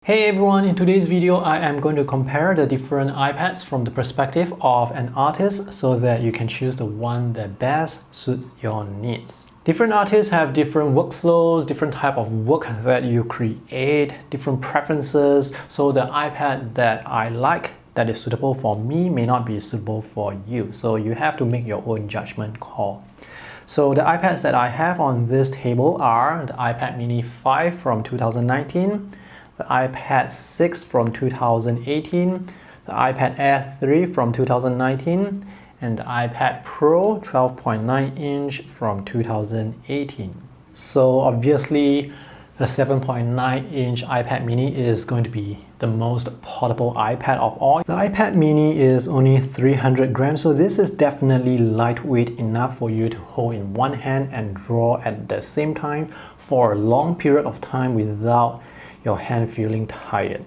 Hey everyone, in today's video I am going to compare the different iPads from the perspective of an artist so that you can choose the one that best suits your needs. Different artists have different workflows, different type of work that you create, different preferences, so the iPad that I like that is suitable for me may not be suitable for you, so you have to make your own judgment call. So the iPads that I have on this table are the iPad mini 5 from 2019, the iPad 6 from 2018, the iPad Air 3 from 2019, and the iPad Pro 12.9 inch from 2018. So obviously the 7.9 inch iPad mini is going to be the most portable iPad of all. The iPad mini is only 300 grams, so this is definitely lightweight enough for you to hold in one hand and draw at the same time for a long period of time without your hand feeling tired.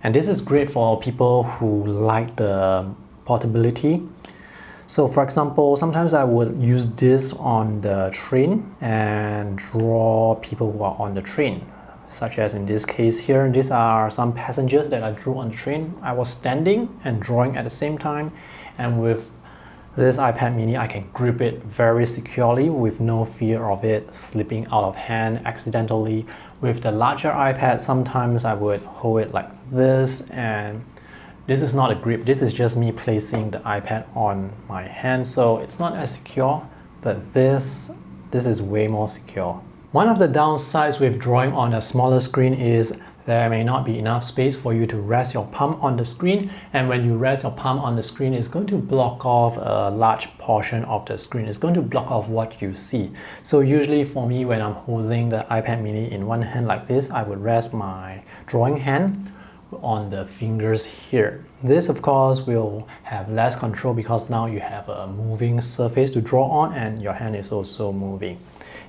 And this is great for people who like the portability. So for example, sometimes I would use this on the train and draw people who are on the train. Such as in this case here, these are some passengers that I drew on the train. I was standing and drawing at the same time, and with this iPad mini, I can grip it very securely with no fear of it slipping out of hand accidentally. With the larger iPad, sometimes I would hold it like this, and this is not a grip, this is just me placing the iPad on my hand, so it's not as secure, but this is way more secure. One of the downsides with drawing on a smaller screen is there may not be enough space for you to rest your palm on the screen, and when you rest your palm on the screen, it's going to block off a large portion of the screen. It's going to block off what you see. So usually for me, when I'm holding the iPad mini in one hand like this, I would rest my drawing hand on the fingers here. This of course will have less control because now you have a moving surface to draw on and your hand is also moving.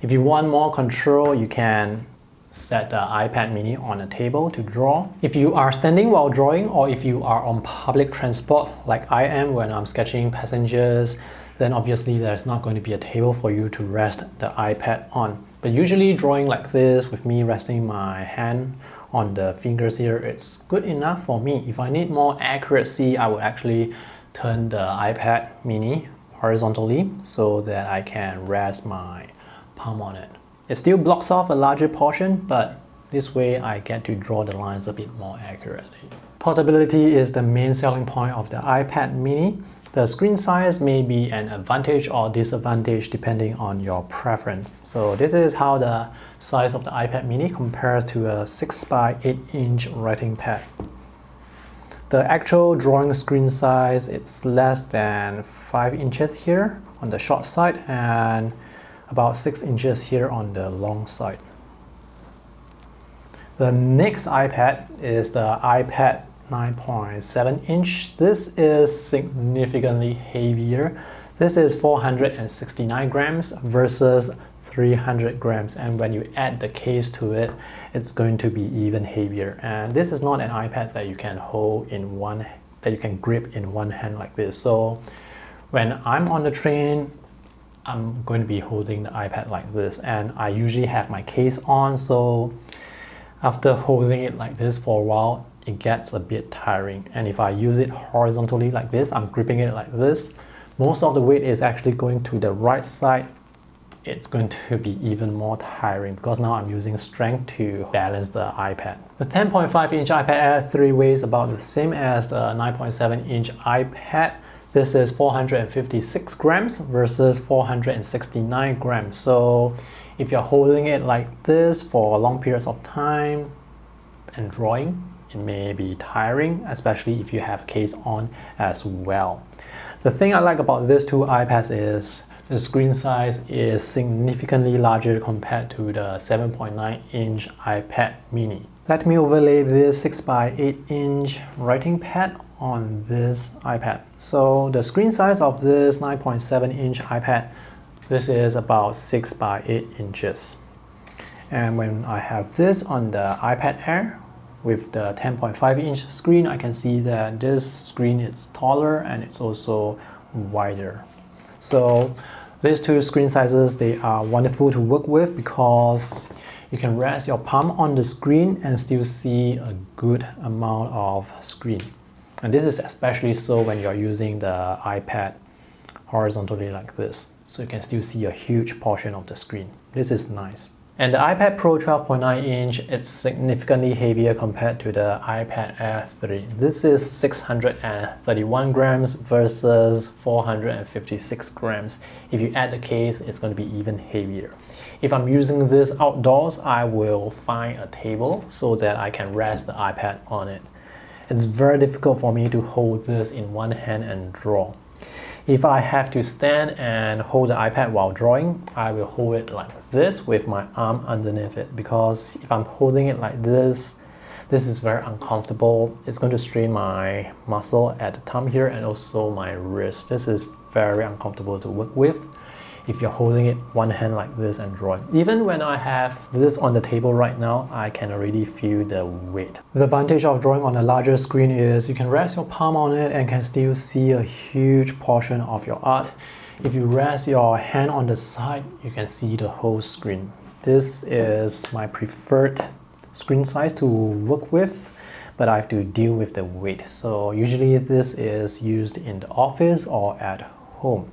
If you want more control, you can set the iPad mini on a table to draw. If you are standing while drawing, or if you are on public transport like I am when I'm sketching passengers, then obviously there's not going to be a table for you to rest the iPad on. But usually drawing like this with me resting my hand on the fingers here, it's good enough for me. If I need more accuracy, I would actually turn the iPad mini horizontally so that I can rest my palm on it. It still blocks off a larger portion, but this way I get to draw the lines a bit more accurately. Portability is the main selling point of the iPad mini. The screen size may be an advantage or disadvantage depending on your preference. So this is how the size of the iPad mini compares to a 6 by 8 inch writing pad. The actual drawing screen size is less than 5 inches here on the short side and about 6 inches here on the long side. The next iPad is the iPad 9.7 inch. This is significantly heavier. This is 469 grams versus 300 grams, and when you add the case to it, it's going to be even heavier. And this is not an iPad that you can hold in one, that you can grip in one hand like this. So when I'm on the train, I'm going to be holding the iPad like this, and I usually have my case on, so after holding it like this for a while, it gets a bit tiring. And if I use it horizontally like this, I'm gripping it like this, most of the weight is actually going to the right side. It's going to be even more tiring because now I'm using strength to balance the iPad. The 10.5 inch iPad Air 3 weighs about the same as the 9.7 inch iPad. This is 456 grams versus 469 grams. So if you're holding it like this for long periods of time and drawing, it may be tiring, especially if you have a case on as well. The thing I like about these two iPads is the screen size is significantly larger compared to the 7.9 inch iPad mini. Let me overlay this 6 by 8 inch writing pad on this iPad. So the screen size of this 9.7 inch iPad, this is about 6 by 8 inches. And when I have this on the iPad Air with the 10.5 inch screen, I can see that this screen is taller and it's also wider. So these two screen sizes, they are wonderful to work with because You can rest your palm on the screen and still see a good amount of screen. And this is especially so when you're using the iPad horizontally like this. So you can still see a huge portion of the screen. This is nice. And the iPad Pro 12.9 inch, it's significantly heavier compared to the iPad Air 3. This is 631 grams versus 456 grams. If you add the case, it's going to be even heavier. If I'm using this outdoors, I will find a table so that I can rest the iPad on it. It's very difficult for me to hold this in one hand and draw. If I have to stand and hold the iPad while drawing, I will hold it like this with my arm underneath it, because if I'm holding it like this is very uncomfortable. It's going to strain my muscle at the thumb here and also my wrist. This is very uncomfortable to work with if you're holding it one hand like this and drawing. Even when I have this on the table right now, I can already feel the weight. The advantage of drawing on a larger screen is you can rest your palm on it and can still see a huge portion of your art. If you rest your hand on the side, you can see the whole screen. This is my preferred screen size to work with, but I have to deal with the weight. So usually this is used in the office or at home.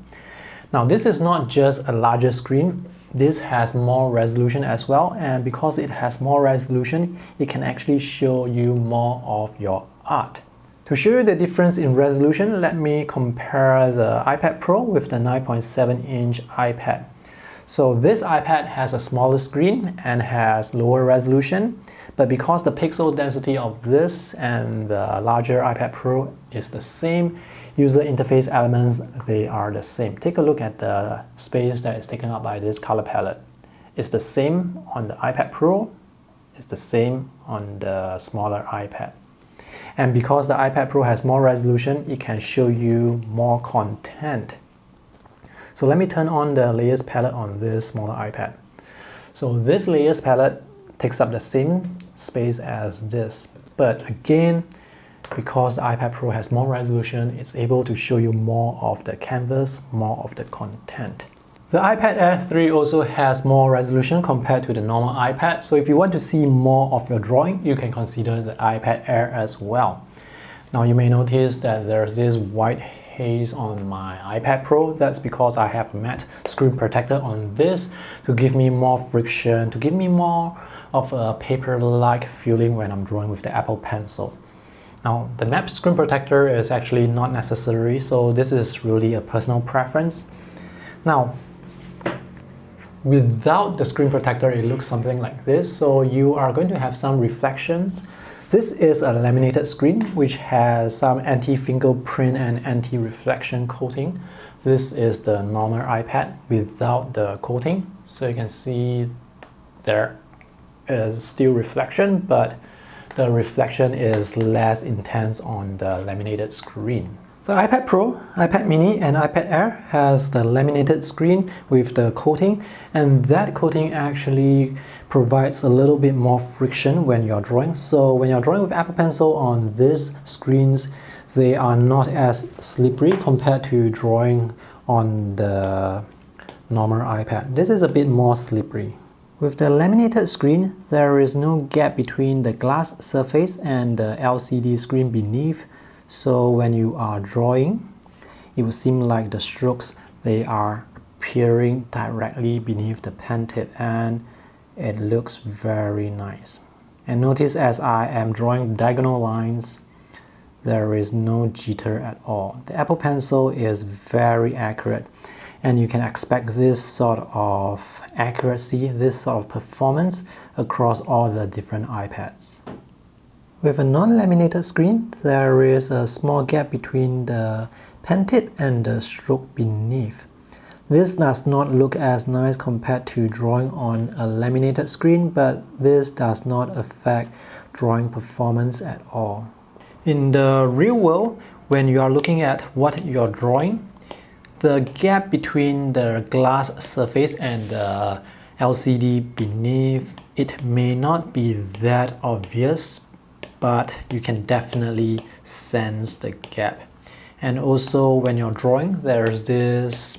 Now this is not just a larger screen, this has more resolution as well, and because it has more resolution, it can actually show you more of your art. To show you the difference in resolution, let me compare the iPad Pro with the 9.7-inch iPad. So this iPad has a smaller screen and has lower resolution, but because the pixel density of this and the larger iPad Pro is the same, user interface elements, they are the same. Take a look at the space that is taken up by this color palette. It's the same on the iPad Pro, it's the same on the smaller iPad. And because the iPad Pro has more resolution, it can show you more content. So let me turn on the layers palette on this smaller iPad. So this layers palette takes up the same space as this, but again, because the iPad Pro has more resolution, it's able to show you more of the canvas, more of the content. The iPad Air 3 also has more resolution compared to the normal iPad, so if you want to see more of your drawing, you can consider the iPad Air as well. Now you may notice that there's this white haze on my iPad Pro. That's because I have a matte screen protector on this to give me more friction, to give me more of a paper-like feeling when I'm drawing with the Apple Pencil. Now, the matte screen protector is actually not necessary, so this is really a personal preference. Now, without the screen protector, it looks something like this, so you are going to have some reflections. This is a laminated screen which has some anti-fingerprint and anti-reflection coating. This is the normal iPad without the coating, so you can see there is still reflection, but the reflection is less intense on the laminated screen. The iPad Pro, iPad Mini and iPad Air has the laminated screen with the coating, and that coating actually provides a little bit more friction when you're drawing. So when you're drawing with Apple Pencil on these screens, they are not as slippery compared to drawing on the normal iPad. This is a bit more slippery. With the laminated screen, there is no gap between the glass surface and the LCD screen beneath, so when you are drawing, it will seem like the strokes, they are appearing directly beneath the pen tip, and it looks very nice. And notice as I am drawing diagonal lines, there is no jitter at all. The Apple Pencil is very accurate, and you can expect this sort of accuracy, this sort of performance across all the different iPads. With a non-laminated screen, there is a small gap between the pen tip and the stroke beneath. This does not look as nice compared to drawing on a laminated screen, but this does not affect drawing performance at all. In the real world, when you are looking at what you're drawing, the gap between the glass surface and the LCD beneath, it may not be that obvious, but you can definitely sense the gap. And also when you're drawing, there's this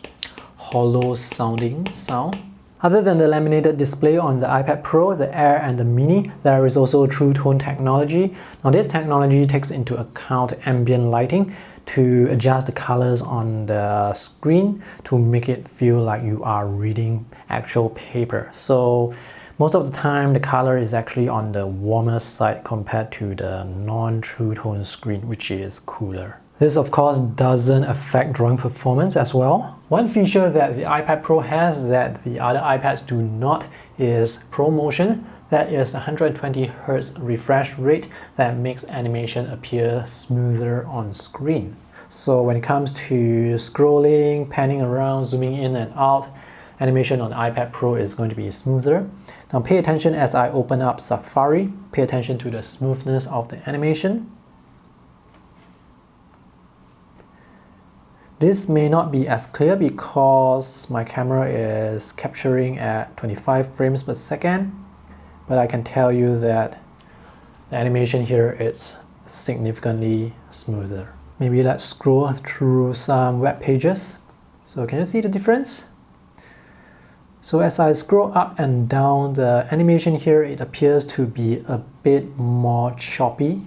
hollow sounding sound. Other than the laminated display on the iPad Pro, the Air and the Mini, there is also True Tone technology. Now this technology takes into account ambient lighting to adjust the colors on the screen to make it feel like you are reading actual paper. So most of the time the color is actually on the warmer side compared to the non-True Tone screen, which is cooler. This of course doesn't affect drawing performance as well. One feature that the iPad Pro has that the other iPads do not is ProMotion. That is 120 Hz refresh rate that makes animation appear smoother on screen. So when it comes to scrolling, panning around, zooming in and out, animation on the iPad Pro is going to be smoother. Now pay attention as I open up Safari. Pay attention to the smoothness of the animation. This may not be as clear because my camera is capturing at 25 frames per second, but I can tell you that the animation here is significantly smoother. Maybe let's scroll through some web pages. So can you see the difference? So as I scroll up and down, the animation here, it appears to be a bit more choppy.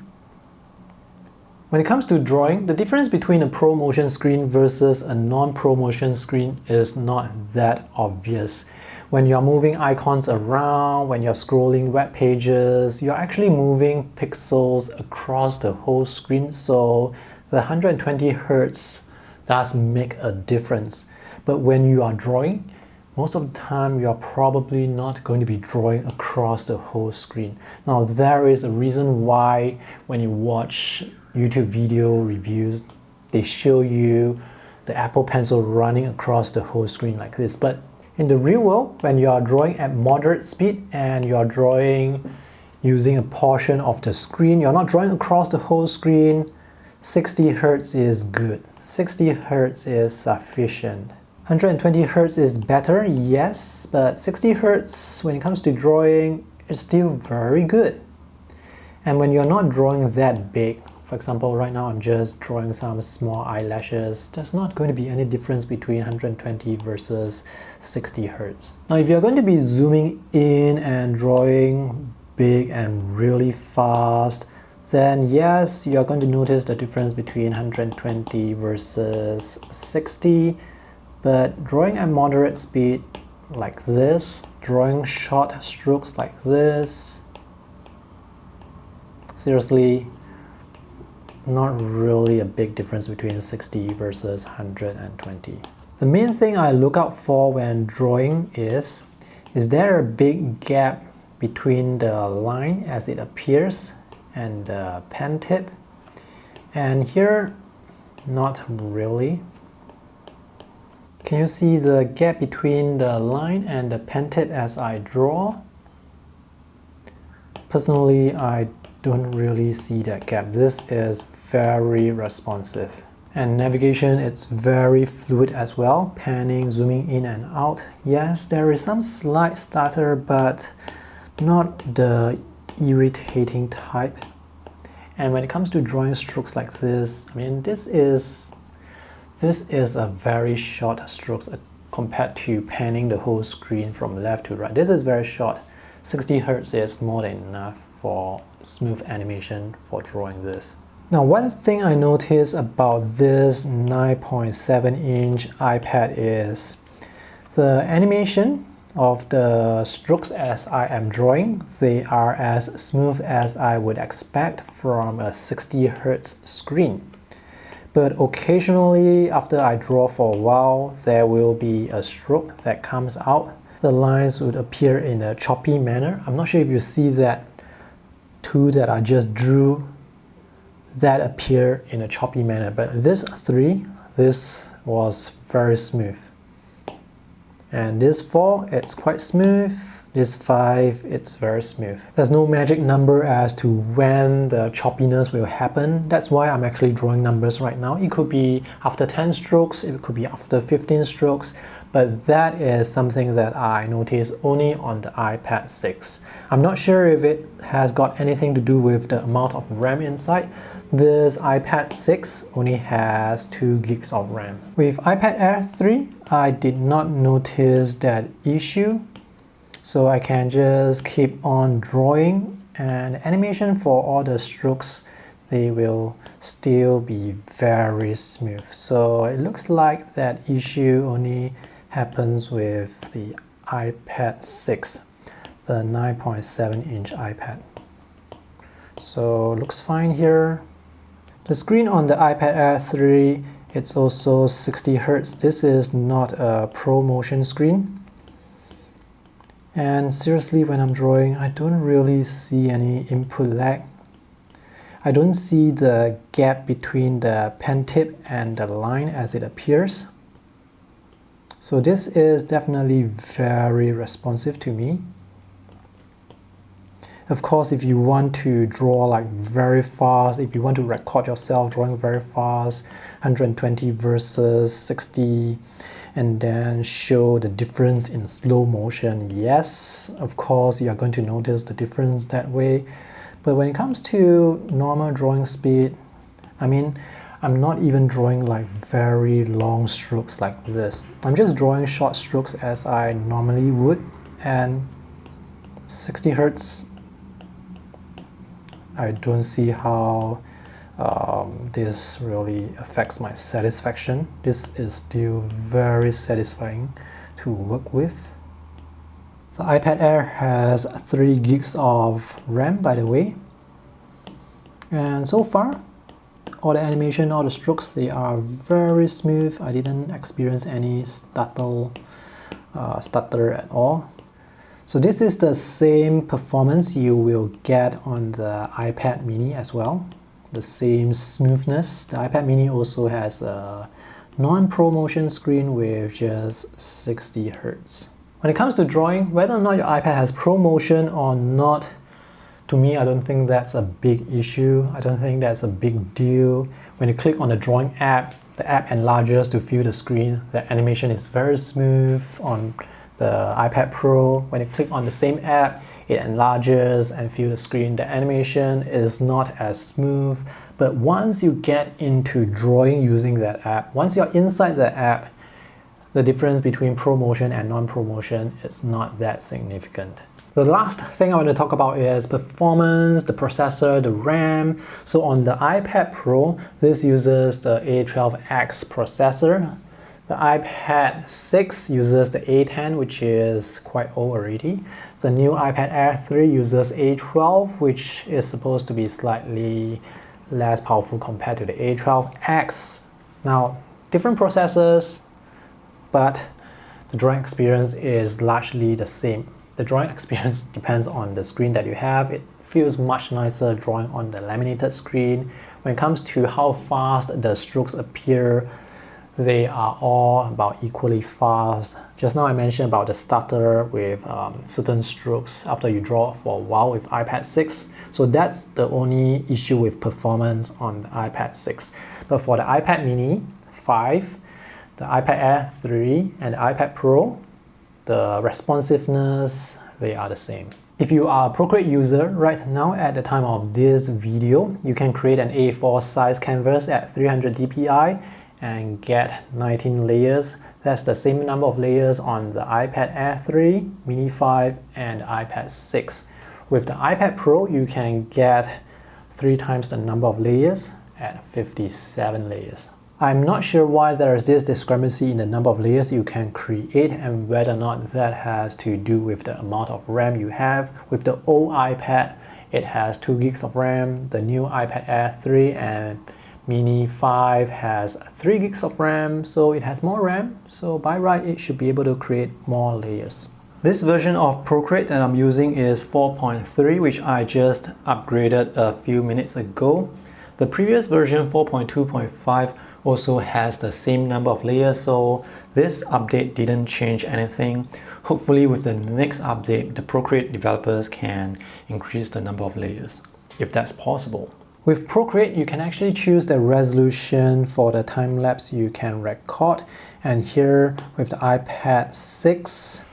When it comes to drawing, the difference between a ProMotion screen versus a non-ProMotion screen is not that obvious. When you're moving icons around, when you're scrolling web pages, you're actually moving pixels across the whole screen, so the 120 Hz does make a difference. But when you are drawing, most of the time you're probably not going to be drawing across the whole screen. Now there is a reason why when you watch YouTube video reviews, they show you the Apple Pencil running across the whole screen like this. But in the real world, when you are drawing at moderate speed and you are drawing using a portion of the screen, you're not drawing across the whole screen, 60 Hz is good. 60 Hz is sufficient. 120 Hz is better, yes, but 60 Hz when it comes to drawing, it's still very good. And when you're not drawing that big, for example, right now I'm just drawing some small eyelashes, there's not going to be any difference between 120 versus 60 Hz. Now if you're going to be zooming in and drawing big and really fast, then yes, you're going to notice the difference between 120 versus 60. But drawing at moderate speed like this, drawing short strokes like this, seriously, not really a big difference between 60 versus 120. The main thing I look out for when drawing is there a big gap between the line as it appears and the pen tip? And here, not really. Can you see the gap between the line and the pen tip as I draw? Personally, I don't really see that gap. This is very responsive. And navigation, it's very fluid as well. Panning, zooming in and out. Yes, there is some slight stutter, but not the irritating type. And when it comes to drawing strokes like this, I mean, this is a very short strokes compared to panning the whole screen from left to right. This is very short. 60 Hz is more than enough for smooth animation for drawing this. Now one thing I noticed about this 9.7-inch iPad is the animation of the strokes as I am drawing. They are as smooth as I would expect from a 60 Hz screen. But occasionally, after I draw for a while, there will be a stroke that comes out. The lines would appear in a choppy manner. I'm not sure if you see that two that I just drew that appear in a choppy manner, but this was very smooth. And this 4, it's quite smooth. This 5, it's very smooth. There's no magic number as to when the choppiness will happen. That's why I'm actually drawing numbers right now. It could be after 10 strokes, it could be after 15 strokes, but that is something that I notice only on the iPad 6. I'm not sure if it has got anything to do with the amount of RAM inside. This iPad 6 only has 2 gigs of RAM. With iPad Air 3, I did not notice that issue. So I can just keep on drawing, and animation for all the strokes, they will still be very smooth. So it looks like that issue only happens with the iPad 6, the 9.7-inch iPad. So looks fine here. The screen on the iPad Air 3, it's also 60 Hz. This is not a ProMotion screen. And seriously, when I'm drawing, I don't really see any input lag. I don't see the gap between the pen tip and the line as it appears. So this is definitely very responsive to me. Of course, if you want to draw like very fast, if you want to record yourself drawing very fast, 120 versus 60, and then show the difference in slow motion, yes, of course, you are going to notice the difference that way. But when it comes to normal drawing speed, I mean, I'm not even drawing like very long strokes like this. I'm just drawing short strokes as I normally would, and 60 Hz, I don't see how this really affects my satisfaction. This is still very satisfying to work with. The iPad Air has 3 gigs of RAM, by the way. And so far, all the animation, all the strokes, they are very smooth. I didn't experience any stutter at all. So this is the same performance you will get on the iPad mini as well. The same smoothness. The iPad mini also has a non-ProMotion screen with just 60 Hz. When it comes to drawing, whether or not your iPad has ProMotion or not, to me, I don't think that's a big issue. I don't think that's a big deal. When you click on the drawing app, the app enlarges to fill the screen. The animation is very smooth on the iPad Pro. When you click on the same app, it enlarges and fills the screen. The animation is not as smooth, but once you get into drawing using that app, once you're inside the app, the difference between ProMotion and non-ProMotion is not that significant. The last thing I want to talk about is performance, the processor, the RAM. So on the iPad Pro, this uses the A12X processor. The iPad 6 uses the A10, which is quite old already. The new iPad Air 3 uses A12, which is supposed to be slightly less powerful compared to the A12X. Now, different processors, but the drawing experience is largely the same. The drawing experience depends on the screen that you have. It feels much nicer drawing on the laminated screen. When it comes to how fast the strokes appear, they are all about equally fast. Just now I mentioned about the stutter with certain strokes after you draw for a while with iPad 6. So that's the only issue with performance on the iPad 6. But for the iPad mini 5, the iPad Air 3, and the iPad Pro, the responsiveness, they are the same. If you are a Procreate user right now at the time of this video, you can create an A4 size canvas at 300 dpi and get 19 layers. That's the same number of layers on the iPad Air 3, Mini 5, and iPad 6. With the iPad Pro, you can get 3 times the number of layers at 57 layers. I'm not sure why there is this discrepancy in the number of layers you can create and whether or not that has to do with the amount of RAM you have. With the old iPad, it has 2 gigs of RAM. The new iPad Air 3 and Mini 5 has 3 gigs of RAM, so it has more RAM. So by right, it should be able to create more layers. This version of Procreate that I'm using is 4.3, which I just upgraded a few minutes ago. The previous version, 4.2.5, also has the same number of layers, so this update didn't change anything. Hopefully with the next update, the Procreate developers can increase the number of layers, if that's possible. With Procreate, you can actually choose the resolution for the time-lapse you can record. And here with the iPad 6,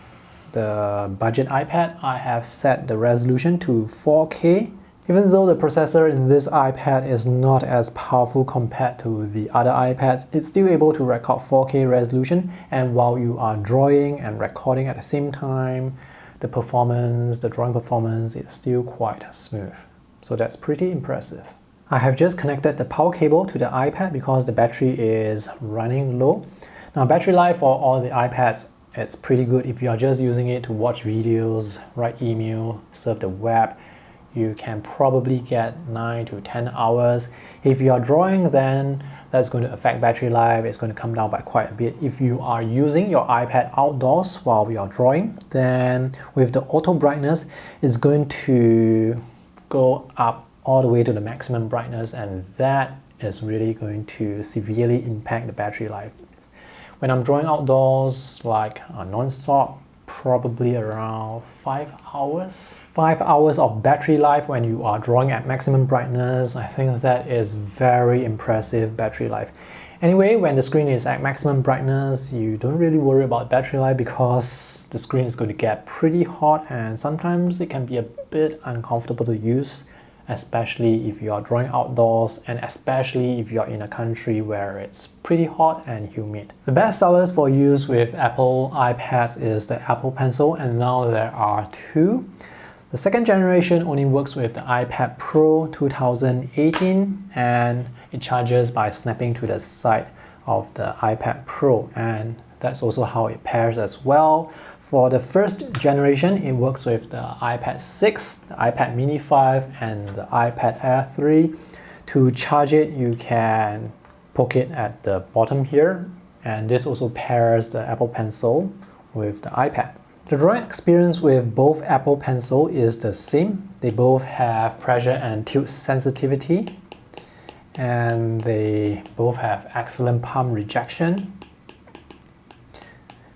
the budget iPad, I have set the resolution to 4K. Even though the processor in this iPad is not as powerful compared to the other iPads, it's still able to record 4K resolution, and while you are drawing and recording at the same time, the drawing performance is still quite smooth. So that's pretty impressive. I have just connected the power cable to the iPad because the battery is running low. Now, battery life for all the iPads, it's pretty good. If you are just using it to watch videos, write email, surf the web, you can probably get 9 to 10 hours. If you are drawing, then that's going to affect battery life. It's going to come down by quite a bit. If you are using your iPad outdoors while you are drawing, then with the auto brightness, it's going to go up all the way to the maximum brightness, and that is really going to severely impact the battery life. When I'm drawing outdoors, like non-stop, probably around 5 hours. 5 hours of battery life when you are drawing at maximum brightness. I think that is very impressive battery life. Anyway, when the screen is at maximum brightness, you don't really worry about battery life because the screen is going to get pretty hot, and sometimes it can be a bit uncomfortable to use, especially if you are drawing outdoors and especially if you are in a country where it's pretty hot and humid. The best sellers for use with Apple iPads is the Apple Pencil, and now there are two. The second generation only works with the iPad Pro 2018, and it charges by snapping to the side of the iPad Pro, and that's also how it pairs as well. For the first generation, it works with the iPad 6, the iPad mini 5, and the iPad Air 3. To charge it, you can poke it at the bottom here, and this also pairs the Apple Pencil with the iPad. The drawing experience with both Apple Pencil is the same. They both have pressure and tilt sensitivity, and they both have excellent palm rejection.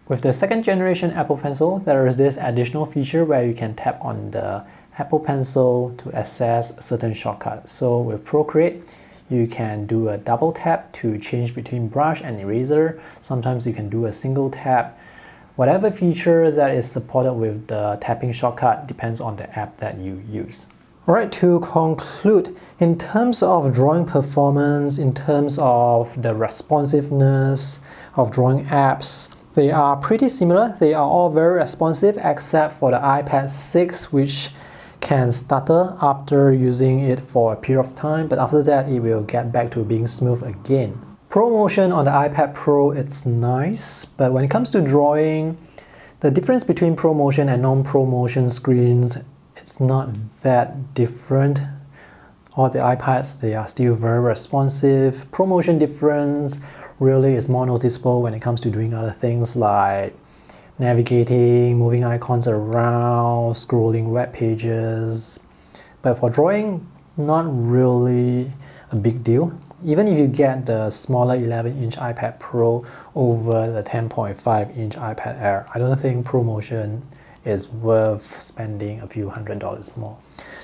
With the second generation Apple Pencil, there is this additional feature where you can tap on the Apple Pencil to access certain shortcuts. So with Procreate, you can do a double tap to change between brush and eraser. Sometimes you can do a single tap. Whatever feature that is supported with the tapping shortcut depends on the app that you use. Alright, to conclude, in terms of drawing performance, in terms of the responsiveness of drawing apps, they are pretty similar. They are all very responsive except for the iPad 6, which can stutter after using it for a period of time, but after that it will get back to being smooth again. ProMotion on the iPad Pro, it's nice, but when it comes to drawing, the difference between ProMotion and non-ProMotion screens, it's not that different. All the iPads, they are still very responsive. ProMotion difference really is more noticeable when it comes to doing other things like navigating, moving icons around, scrolling web pages. But for drawing, not really a big deal. Even if you get the smaller 11-inch iPad Pro over the 10.5-inch iPad Air, I don't think ProMotion is worth spending a few $100s more.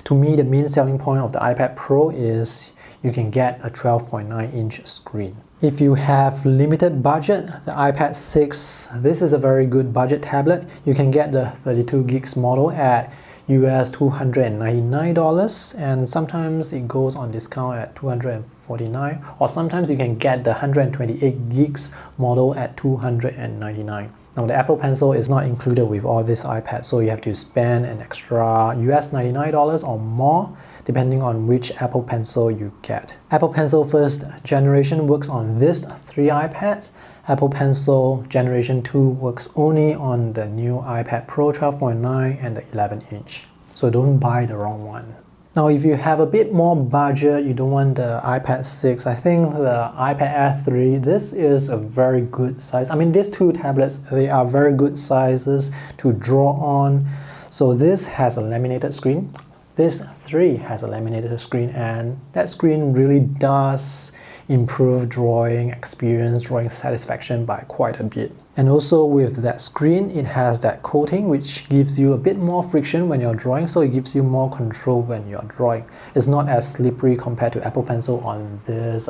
To me, the main selling point of the iPad Pro is you can get a 12.9-inch screen. If you have limited budget, the iPad 6, this is a very good budget tablet. You can get the 32 gigs model at US $299, and sometimes it goes on discount at $249, or sometimes you can get the 128 gigs model at $299. Now the Apple Pencil is not included with all this iPad, so you have to spend an extra US $99 or more depending on which Apple Pencil you get. Apple Pencil first generation works on these three iPads. Apple Pencil Generation 2 works only on the new iPad Pro 12.9 and the 11-inch. So don't buy the wrong one. Now if you have a bit more budget, you don't want the iPad 6, I think the iPad Air 3, this is a very good size. I mean, these two tablets, they are very good sizes to draw on. So this has a laminated screen. This 3 has a laminated screen, and that screen really does improve drawing experience, drawing satisfaction by quite a bit. And also with that screen, it has that coating which gives you a bit more friction when you're drawing, so it gives you more control when you're drawing. It's not as slippery compared to Apple Pencil on this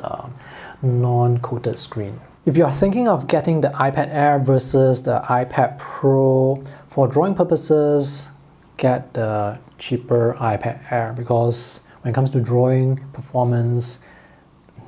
non-coated screen. If you're thinking of getting the iPad Air versus the iPad Pro, for drawing purposes, get the cheaper iPad Air, because When it comes to drawing, performance,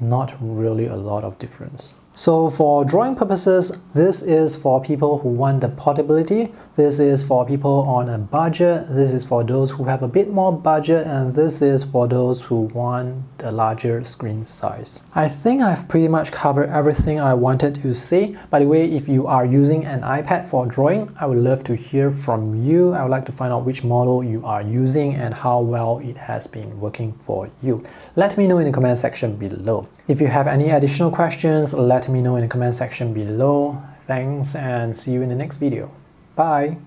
not really a lot of difference. So for drawing purposes, this is for people who want the portability, this is for people on a budget, this is for those who have a bit more budget, and this is for those who want a larger screen size. I think I've pretty much covered everything I wanted to say. By the way, if you are using an iPad for drawing, I would love to hear from you. I would like to find out which model you are using and how well it has been working for you. Let me know in the comment section below. If you have any additional questions, let me know in the comment section below. Thanks and see you in the next video. Bye!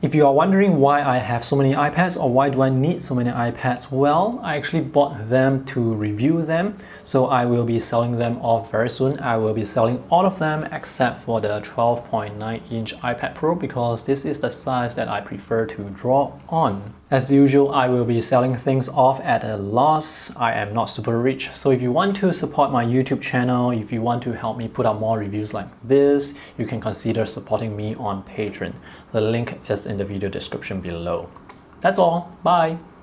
If you are wondering why I have so many iPads or why do I need so many iPads, well, I actually bought them to review them, so I will be selling them off very soon. I will be selling all of them except for the 12.9-inch iPad Pro because this is the size that I prefer to draw on. As usual, I will be selling things off at a loss. I am not super rich, so if you want to support my YouTube channel, if you want to help me put out more reviews like this, you can consider supporting me on Patreon. The link is in the video description below. That's all. Bye!